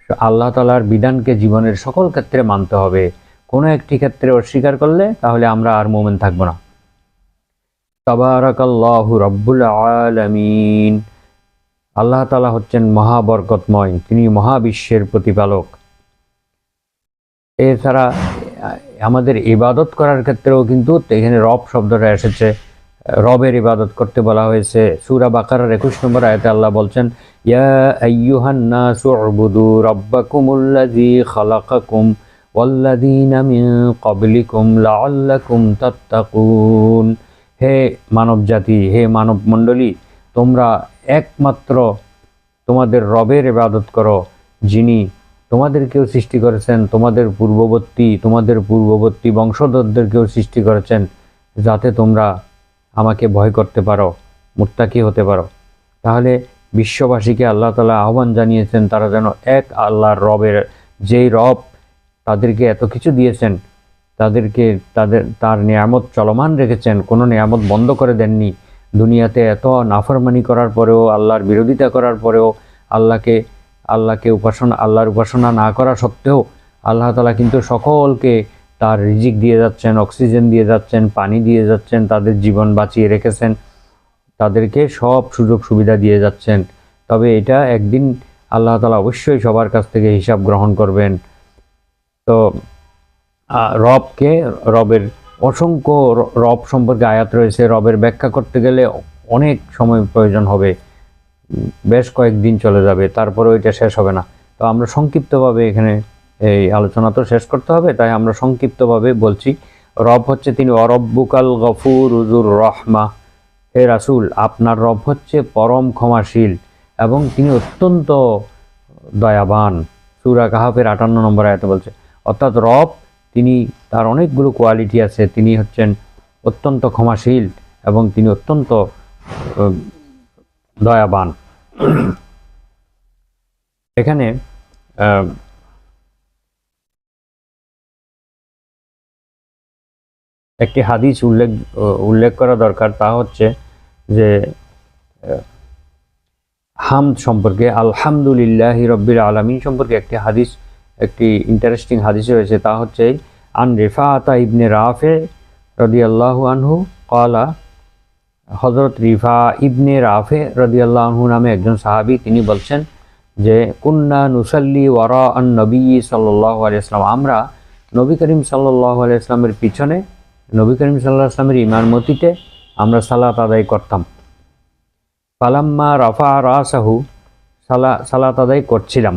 আল্লাহ তাআলার বিধানকে জীবনের সকল ক্ষেত্রে মানতে হবে। কোনো একটি ক্ষেত্রে অস্বীকার করলে তাহলে আমরা আর মুমিন থাকব না। তাবারাকাল্লাহু রব্বুল আলামিন। আল্লাহ তাআলা হচ্ছেন মহাবরকতময়, তিনি মহাবিশ্বের প্রতিপালক। এছাড়া আমাদের ইবাদত করার ক্ষেত্রেও কিন্তু এখানে রব শব্দটা এসেছে, রবের ইবাদত করতে বলা হয়েছে। সূরা বাকারার 21 নম্বর আয়াতে আল্লাহ বলছেন, ইয়া আইয়ুহান নাসু উবুদু রাব্বাকুমুল্লাযী খালাকাকুম ওয়াল্লাযীনা মিন ক্বাবলিকুম লাআল্লাকুম তাত্তাকুন। হে মানব জাতি, হে মানব মণ্ডলী, তোমরা একমাত্র তোমাদের রবের ইবাদত করো, যিনি তোমাদেরকেও সৃষ্টি করেছেন, তোমাদের পূর্ববর্তী বংশধরদেরকেও সৃষ্টি করেছেন, যাতে তোমরা আমাকে ভয় করতে পারো, মুত্তাকি হতে পারো। তাহলে বিশ্ববাসীকে আল্লাহ তাআলা আহ্বান জানিয়েছেন তারা যেন এক আল্লাহর রবের, যেই রব তাদেরকে এত কিছু দিয়েছেন, তাদেরকে তার নিয়ামত চলমান রেখেছেন, কোনো নিয়ামত বন্ধ করে দেননি। দুনিয়াতে এত নাফরমানি করার পরেও, আল্লাহর বিরোধিতা করার পরেও, আল্লাহর উপাসনা না করা সত্ত্বেও আল্লাহ তাআলা কিন্তু সকলকে তার রিজিক দিয়ে যাচ্ছেন, অক্সিজেন দিয়ে যাচ্ছেন, পানি দিয়ে যাচ্ছেন, তাদের জীবন বাঁচিয়ে রেখেছেন, তাদেরকে সব সুযোগ সুবিধা দিয়ে যাচ্ছেন। তবে এটা একদিন আল্লাহ তাআলা অবশ্যই সবার কাছ থেকে হিসাব গ্রহণ করবেন। তো রবের অসংখ্য রব সম্পর্কে আয়াত রয়েছে। রবের ব্যাখ্যা করতে গেলে অনেক সময় প্রয়োজন হবে, বেশ কয়েকদিন চলে যাবে, তারপরেও এটা শেষ হবে না। তো আমরা সংক্ষিপ্তভাবে এখানে এই আলোচনা তো শেষ করতে হবে, তাই আমরা সংক্ষিপ্তভাবে বলছি। রব হচ্ছে তিনি অরব্বুকাল গফুরুর রহমা। হে রাসূল, আপনার রব হচ্ছে পরম ক্ষমাশীল এবং তিনি অত্যন্ত দয়াবান। সূরা কাহাফের 58 নম্বর আয়াতে বলছে। অর্থাৎ রব, তিনি তার অনেকগুলো কোয়ালিটি আছে। তিনি হচ্ছেন অত্যন্ত ক্ষমাশীল এবং তিনি অত্যন্ত দয়াবান। এখানে একটি হাদিস উল্লেখ করা দরকার, তা হচ্ছে যে হামদ সম্পর্কে, আলহামদুলিল্লাহি রাব্বিল আলামিন সম্পর্কে একটি ইন্টারেস্টিং হাদিস রয়েছে। তা হচ্ছে আন রিফাআতা ইবনে রাফে রাদিয়াল্লাহু আনহু ক্বালা। হযরত রিফা ইবনে রাফে রাদিয়াল্লাহু আনহু নামে একজন সাহাবী, তিনি বলছেন যে কুন্না নুসাল্লি ওয়ারা আন নবী সাল্লাল্লাহু আলাইহি ওয়াসাল্লাম, আমরা নবী করিম সাল্লাল্লাহু আলাইহি ওয়াসাল্লামের পিছনে, নবী করিম সাল্লাল্লাহু আলাইহি ওয়াসাল্লামের ইমামতিতে আমরা সালাত আদায় করতাম। ফালাম্মা রাফা রাসাহু, সালাত আদায় করছিলাম।